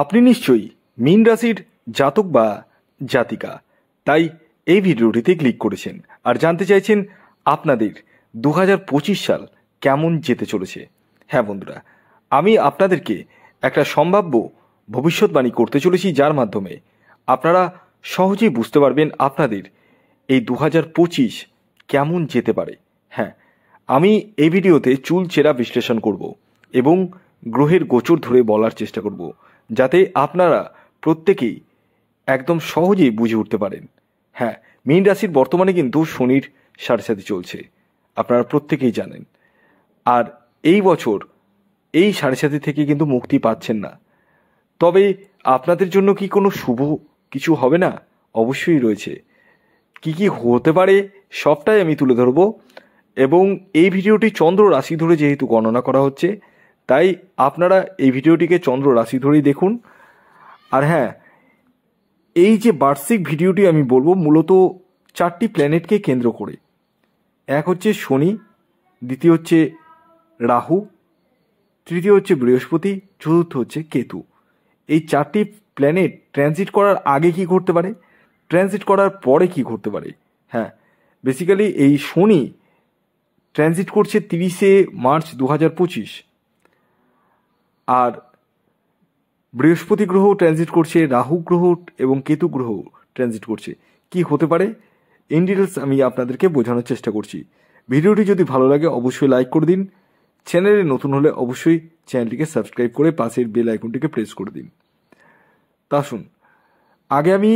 আপনি নিশ্চয়ই মীন রাশির জাতক বা জাতিকা, তাই এই ভিডিওটিতে ক্লিক করেছেন আর জানতে চাইছেন আপনাদের 2025 সাল কেমন যেতে চলেছে। হ্যাঁ বন্ধুরা, আমি আপনাদেরকে একটা সম্ভাব্য ভবিষ্যৎবাণী করতে চলেছি, যার মাধ্যমে আপনারা সহজেই বুঝতে পারবেন আপনাদের এই 2025 কেমন যেতে পারে। হ্যাঁ, আমি এই ভিডিওতে চুলচেরা বিশ্লেষণ করব এবং গ্রহের গোচর ধরে বলার চেষ্টা করব, যাতে আপনারা প্রত্যেকেই একদম সহজেই বুঝে উঠতে পারেন। হ্যাঁ, মীন রাশির বর্তমানে কিন্তু শনির সাড়ে চলছে, আপনারা প্রত্যেকেই জানেন। আর এই বছর এই সাড়ে থেকে কিন্তু মুক্তি পাচ্ছেন না। তবে আপনাদের জন্য কি কোনো শুভ কিছু হবে না? অবশ্যই রয়েছে। কি কি হতে পারে সবটাই আমি তুলে ধরব, এবং এই ভিডিওটি চন্দ্র রাশি ধরে যেহেতু গণনা করা হচ্ছে, তাই আপনারা এই ভিডিওটিকে চন্দ্র রাশি ধরেই দেখুন। আর হ্যাঁ, এই যে বার্ষিক ভিডিওটি আমি বলবো মূলত 4টি প্ল্যানেটকে কেন্দ্র করে। এক হচ্ছে শনি, দ্বিতীয় হচ্ছে রাহু, তৃতীয় হচ্ছে বৃহস্পতি, চতুর্থ হচ্ছে কেতু। এই 4টি প্ল্যানেট ট্রানজিট করার আগে কি ঘটতে পারে, ট্রানজিট করার পরে কি ঘটতে পারে। হ্যাঁ, বেসিক্যালি এই শনি ট্রানজিট করছে 30শে মার্চ 2025, আর বৃহস্পতি গ্রহ ট্রানজিট করছে, রাহু গ্রহ এবং কেতু গ্রহ ট্রানজিট করছে। কি হতে পারে ইন ডিটেলস আমি আপনাদেরকে বোঝানোর চেষ্টা করছি। ভিডিওটি যদি ভালো লাগে অবশ্যই লাইক করে দিন, চ্যানেলে নতুন হলে অবশ্যই চ্যানেলটিকে সাবস্ক্রাইব করে পাশের বেল আইকনটিকে প্রেস করে দিন। তা শুন, আগে আমি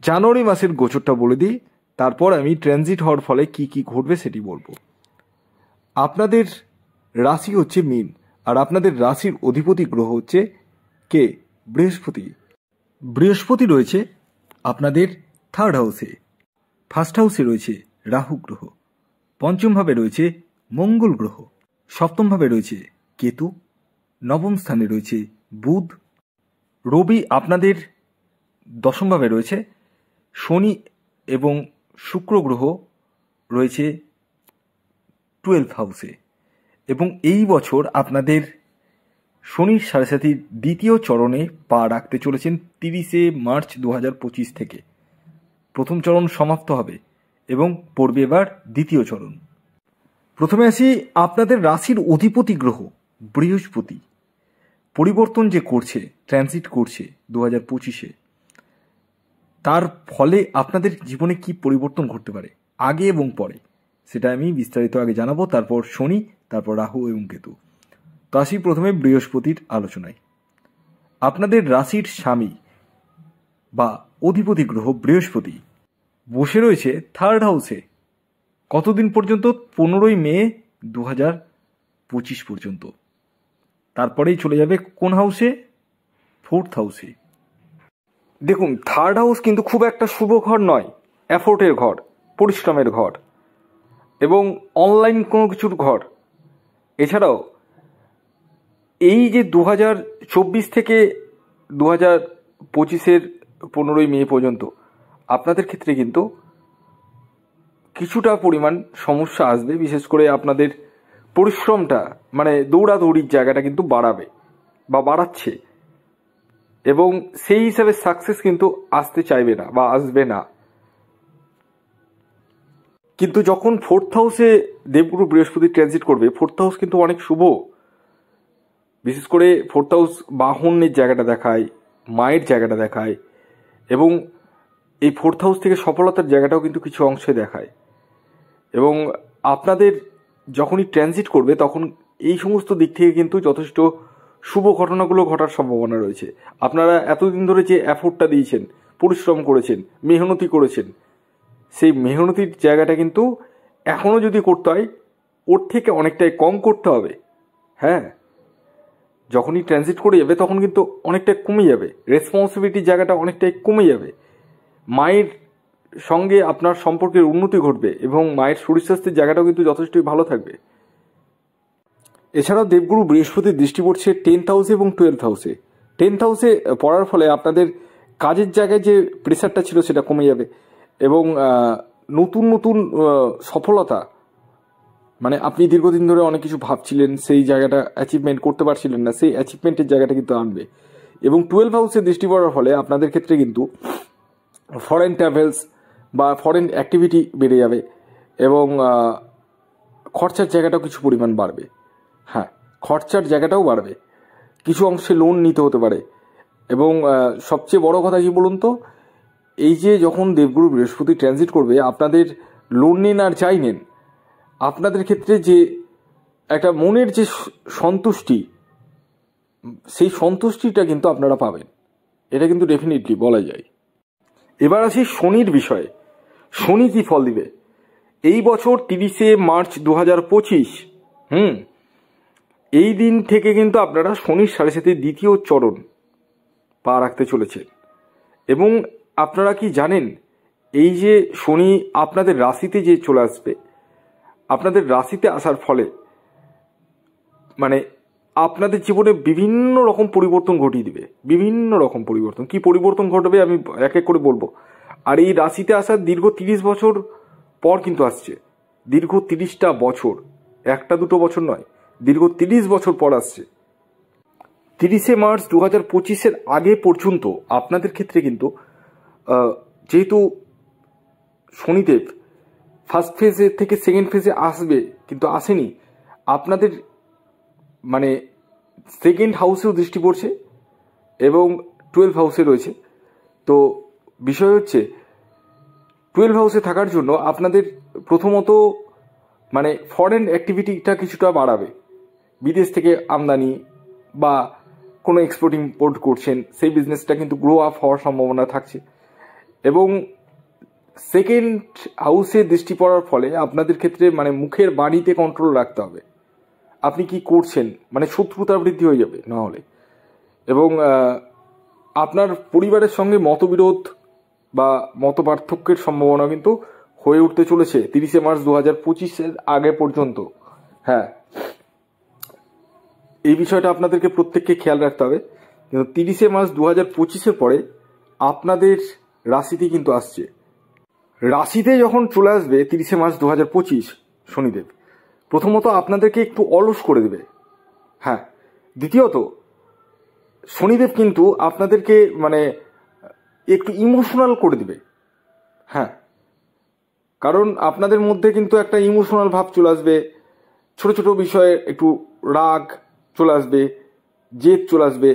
জানুয়ারি মাসের গোচরটা বলে দিই, তারপর আমি ট্রানজিট হওয়ার ফলে কি কি ঘটবে সেটি বলবো। আপনাদের রাশি হচ্ছে মীন, আর আপনাদের রাশির অধিপতি গ্রহ হচ্ছে কে? বৃহস্পতি। বৃহস্পতি রয়েছে আপনাদের 3rd হাউসে, 1st হাউসে রয়েছে রাহু গ্রহ, 5ম ভাবে রয়েছে মঙ্গল গ্রহ, 7ম ভাবে রয়েছে কেতু, 9ম স্থানে রয়েছে বুধ, রবি আপনাদের 10ম ভাবে রয়েছে, শনি এবং শুক্র গ্রহ রয়েছে 12th হাউসে। এবং এই বছর আপনাদের শনির সাড়ে দ্বিতীয় চরণে পা রাখতে চলেছেন 30শে মার্চ 2025 থেকে। প্রথম চরণ সমাপ্ত হবে এবং পড়বে এবার দ্বিতীয় চরণ। প্রথমে আসি আপনাদের রাশির অধিপতি গ্রহ বৃহস্পতি পরিবর্তন যে করছে, ট্রানজিট করছে 2025-এ, তার ফলে আপনাদের জীবনে কি পরিবর্তন ঘটতে পারে আগে এবং পরে, সেটা আমি বিস্তারিত আগে জানাবো, তারপর শনি, তারপর রাহু এবং কেতু। তো আসি প্রথমে বৃহস্পতির আলোচনায়। আপনাদের রাশির স্বামী বা অধিপতি গ্রহ বৃহস্পতি বসে রয়েছে 3rd হাউসে। কতদিন পর্যন্ত? 15ই মে 2025 পর্যন্ত। তারপরেই চলে যাবে কোন হাউসে? 4th হাউসে। দেখুন, 3rd হাউস কিন্তু খুব একটা শুভ ঘর নয়, এফোর্টের ঘর, পরিশ্রমের ঘর এবং অনলাইন কোনো কিছুর ঘর। এছাড়াও এই যে 2024 থেকে 2025-এর 15ই মে পর্যন্ত আপনাদের ক্ষেত্রে কিন্তু কিছুটা পরিমাণ সমস্যা আসবে। বিশেষ করে আপনাদের পরিশ্রমটা, মানে দৌড়াদৌড়ির জায়গাটা কিন্তু বাড়াবে বা বাড়াচ্ছে, এবং সেই হিসাবে সাকসেস কিন্তু আসতে চাইবে না বা আসবে না। কিন্তু যখন 4th হাউসে দেবগুরু বৃহস্পতি ট্রানজিট করবে, 4th হাউস কিন্তু অনেক শুভ। বিশেষ করে 4th হাউস বাহনের জায়গাটা দেখায়, মায়ের জায়গাটা দেখায়, এবং এই 4th হাউস থেকে সফলতার জায়গাটাও কিন্তু কিছু অংশে দেখায়। এবং আপনাদের যখনই ট্রানজিট করবে তখন এই সমস্ত দিক থেকে কিন্তু যথেষ্ট শুভ ঘটনাগুলো ঘটার সম্ভাবনা রয়েছে। আপনারা এতদিন ধরে যে এফোর্টটা দিয়েছেন, পরিশ্রম করেছেন, মেহনতি করেছেন, সেই মেহনতির জায়গাটা কিন্তু এখনও যদি করতে হয় ওর থেকে অনেকটাই কম করতে হবে। হ্যাঁ, যখনই ট্রানজিট করে যাবে তখন কিন্তু অনেকটাই কমে যাবে, রেসপন্সিবিলিটির জায়গাটা অনেকটাই কমে যাবে। মায়ের সঙ্গে আপনার সম্পর্কের উন্নতি ঘটবে এবং মায়ের শরীর স্বাস্থ্যের জায়গাটাও কিন্তু যথেষ্টই ভালো থাকবে। এছাড়াও দেবগুরু বৃহস্পতির দৃষ্টি পড়ছে 10th হাউসে এবং 12th হাউসে। 10th হাউসে পড়ার ফলে আপনাদের কাজের জায়গায় যে প্রেশারটা ছিল সেটা কমে যাবে, এবং নতুন নতুন সফলতা, মানে আপনি দীর্ঘদিন ধরে অনেক কিছু ভাবছিলেন, সেই জায়গাটা অ্যাচিভমেন্ট করতে পারছিলেন না, সেই অ্যাচিভমেন্টের জায়গাটা কিন্তু আনবে। এবং 12 হাউসে দৃষ্টি পড়ার ফলে আপনাদের ক্ষেত্রে কিন্তু ফরেন ট্রাভেলস বা ফরেন অ্যাক্টিভিটি বেড়ে যাবে এবং খরচার জায়গাটাও কিছু পরিমাণ বাড়বে। হ্যাঁ, খরচার জায়গাটাও বাড়বে, কিছু অংশে লোন নিতে হতে পারে। এবং সবচেয়ে বড় কথা কি বলুন তো, এই যে যখন দেবগুরু বৃহস্পতি ট্রানজিট করবে, আপনাদের লোন নেন আর যাই নেন, আপনাদের ক্ষেত্রে যে একটা মনের যে সন্তুষ্টি, সেই সন্তুষ্টিটা কিন্তু আপনারা পাবেন, এটা কিন্তু ডেফিনেটলি বলা যায়। এবার আসি শনির বিষয়ে। শনি কি ফল দিবে এই বছর? 30শে মার্চ 2025, এই দিন থেকে কিন্তু আপনারা শনির 7.5 দ্বিতীয় চরণ পা রাখতে চলেছেন। এবং আপনারা কি জানেন, এই যে শনি আপনাদের রাশিতে যে চলে আসবে, আপনাদের রাশিতে আসার ফলে মানে আপনাদের জীবনে বিভিন্ন রকম পরিবর্তন ঘটিয়ে দিবে, বিভিন্ন রকম পরিবর্তন। কি পরিবর্তন ঘটবে আমি এক এক করে বলবো। আর এই রাশিতে আসার দীর্ঘ 30 বছর পর কিন্তু আসছে, দীর্ঘ 30টা বছর, একটা দুটো বছর নয়, দীর্ঘ 30 বছর পর আসছে। 30শে মার্চ 2025-এর আগে পর্যন্ত আপনাদের ক্ষেত্রে কিন্তু যেহেতু শনিদেব ফার্স্ট ফেজে থেকে সেকেন্ড ফেজে আসবে কিন্তু আসেনি, আপনাদের মানে সেকেন্ড হাউসেও দৃষ্টি পড়ছে এবং 12 হাউসে রয়েছে। তো বিষয় হচ্ছে 12 হাউসে থাকার জন্য আপনাদের প্রথমত মানে ফরেন অ্যাক্টিভিটিটা কিছুটা বাড়াবে, বিদেশ থেকে আমদানি বা কোনো এক্সপোর্ট ইম্পোর্ট করছেন, সেই বিজনেসটা কিন্তু গ্রো আপ হওয়ার সম্ভাবনা থাকছে। এবং সেকেন্ড হাউসে দৃষ্টি পড়ার ফলে আপনাদের ক্ষেত্রে মানে মুখের বাণীতে কন্ট্রোল রাখতে হবে, আপনি কি করছেন, মানে শত্রুতা বৃদ্ধি হয়ে যাবে না হলে। এবং আপনার পরিবারের সঙ্গে মতবিরোধ বা মত পার্থক্যের সম্ভাবনা কিন্তু হয়ে উঠতে চলেছে 30শে মার্চ 2025-এর আগে পর্যন্ত। হ্যাঁ, এই বিষয়টা আপনাদেরকে প্রত্যেককে খেয়াল রাখতে হবে। কিন্তু 30শে মার্চ 2025-এর পরে আপনাদের রাশিতে কিন্তু আসছে, রাশিতে যখন চলে আসবে 30শে মার্চ 2025 শনিদেব, প্রথমত আপনাদেরকে একটু অলস করে দেবে। হ্যাঁ, দ্বিতীয়ত শনিদেব কিন্তু আপনাদেরকে মানে একটু ইমোশনাল করে দিবে। হ্যাঁ, কারণ আপনাদের মধ্যে কিন্তু একটা ইমোশনাল ভাব চলে আসবে, ছোট ছোট বিষয়ে একটু রাগ চলে আসবে, জেদ চলে আসবে,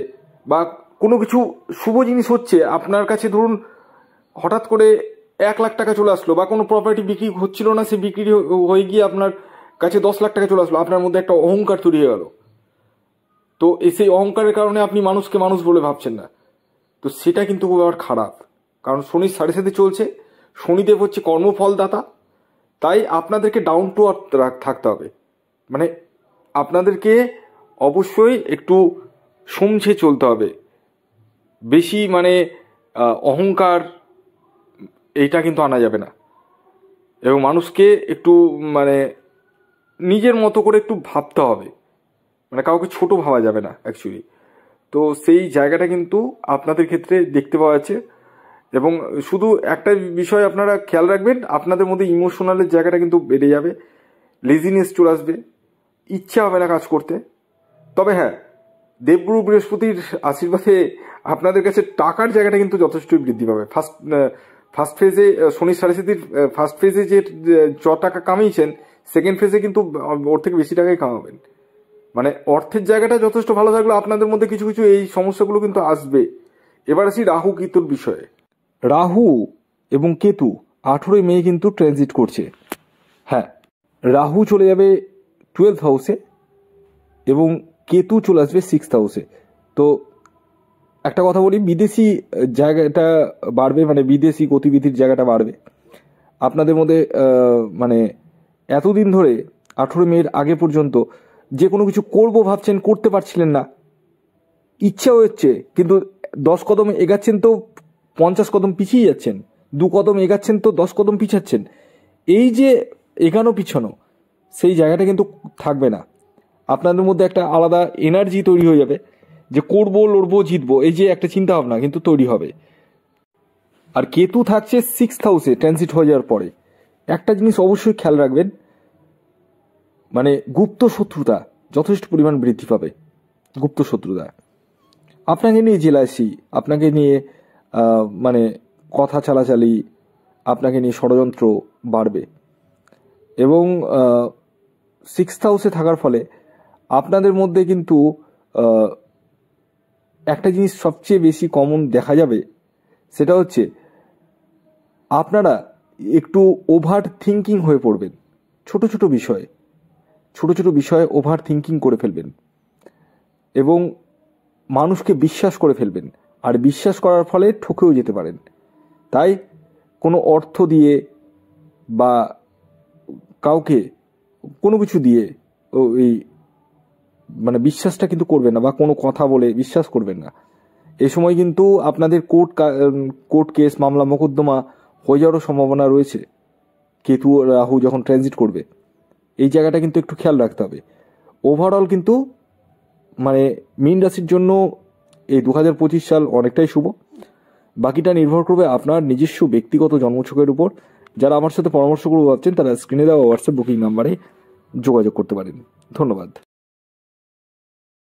বা কোনো কিছু শুভ জিনিস হচ্ছে আপনার কাছে, ধরুন হঠাৎ করে 1 লাখ টাকা চলে আসলো, বা কোনো প্রপার্টি বিক্রি হচ্ছিল না, সে বিক্রি হয়ে গিয়ে আপনার কাছে 10 লাখ টাকা চলে আসলো, আপনার মধ্যে একটা অহংকার তৈরি হয়ে গেল। তো সেই অহংকারের কারণে আপনি মানুষকে মানুষ বলে ভাবছেন না, তো সেটা কিন্তু খুব আবার খারাপ। কারণ শনির 7.5 চলছে, শনিদেব হচ্ছে কর্মফলদাতা, তাই আপনাদেরকে ডাউন টু আর্থ থাকতে হবে। মানে আপনাদেরকে অবশ্যই একটু সমঝে চলতে হবে, বেশি মানে অহংকার এইটা কিন্তু আনা যাবে না। এবং মানুষকে একটু মানে নিজের মতো করে একটু ভাবতে হবে, মানে কাউকে ছোট ভাবা যাবে না অ্যাকচুয়ালি। তো সেই জায়গাটা কিন্তু আপনাদের ক্ষেত্রে দেখতে পাওয়া যাচ্ছে। এবং শুধু একটা বিষয় আপনারা খেয়াল রাখবেন, আপনাদের মধ্যে ইমোশনালের জায়গাটা কিন্তু বেড়ে যাবে, লেজিনেস চলে আসবে, ইচ্ছা হবে না কাজ করতে। তবে হ্যাঁ, দেবগুরু বৃহস্পতির আশীর্বাদে আপনাদের কাছে টাকার জায়গাটা কিন্তু যথেষ্টই বৃদ্ধি পাবে। ফার্স্ট ফেজে শনির 7.5 ফার্স্ট ফেজে যে টাকা কামিয়েছেন, সেকেন্ড ফেজে কিন্তু ওর থেকে বেশি টাকাই কামাবেন। মানে অর্থের জায়গাটা যথেষ্ট ভালো থাকলে আপনাদের মধ্যে কিছু কিছু এই সমস্যাগুলো কিন্তু আসবে। এবার আসি রাহু কেতুর বিষয়ে। রাহু এবং কেতু 18 মে কিন্তু ট্রানজিট করছে। হ্যাঁ, রাহু চলে যাবে 12 হাউসে এবং কেতু চলে আসবে 6th হাউসে। তো একটা কথা বলি, বিদেশি জায়গাটা বাড়বে, মানে বিদেশি গতিবিধির জায়গাটা বাড়বে আপনাদের মধ্যে। মানে এতদিন ধরে 18 মের আগে পর্যন্ত যে কোনো কিছু করবো ভাবছেন, করতে পারছিলেন না, ইচ্ছা হচ্ছে কিন্তু 10 কদম এগাচ্ছেন তো 50 কদম পিছিয়ে যাচ্ছেন, 2 কদম এগাচ্ছেন তো 10 কদম পিছাচ্ছেন। এই যে এগানো পিছানো, সেই জায়গাটা কিন্তু থাকবে না। আপনাদের মধ্যে একটা আলাদা এনার্জি তৈরি হয়ে যাবে যে করবো, লড়বো, জিতবো, এই যে একটা চিন্তা ভাবনা কিন্তু তৈরি হবে। আর কেতু থাকছে 6th হাউসে ট্রানজিট হয়ে যাওয়ার পরে। একটা জিনিস অবশ্যই খেয়াল রাখবেন, মানে গুপ্ত শত্রুতা যথেষ্ট পরিমাণ বৃদ্ধি পাবে, গুপ্ত শত্রুতা। আপনাকে নিয়ে জেলাসি, আপনাকে নিয়ে মানে কথা চালাচালি, আপনাকে নিয়ে ষড়যন্ত্র বাড়বে। এবং 6th হাউসে থাকার ফলে আপনাদের মধ্যে কিন্তু একটা জিনিস সবচেয়ে বেশি কমন দেখা যাবে, সেটা হচ্ছে আপনারা একটু ওভার থিঙ্কিং হয়ে পড়বেন। ছোট ছোট বিষয়ে ওভার থিঙ্কিং করে ফেলবেন এবং মানুষকে বিশ্বাস করে ফেলবেন, আর বিশ্বাস করার ফলে ঠকেও যেতে পারেন। তাই কোনো অর্থ দিয়ে বা কাউকে কোনো কিছু দিয়ে ওই মানে বিশ্বাসটা কিন্তু করবেন না, বা কোনো কথা বলে বিশ্বাস করবেন না। এই সময় কিন্তু আপনাদের কোর্ট কেস, মামলা মোকদ্দমা হয়ে যাওয়ারও সম্ভাবনা রয়েছে। কেতু রাহু যখন ট্রানজিট করবে, এই জায়গাটা কিন্তু একটু খেয়াল রাখতে হবে। ওভারঅল কিন্তু মানে মীন রাশির জন্য এই 2025 সাল অনেকটাই শুভ। বাকিটা নির্ভর করবে আপনার নিজস্ব ব্যক্তিগত জন্মছকের উপর। যারা আমার সাথে পরামর্শ করতে ভাবছেন তারা স্ক্রিনে দেওয়া হোয়াটসঅ্যাপ বুকিং নাম্বারে যোগাযোগ করতে পারেন। ধন্যবাদ।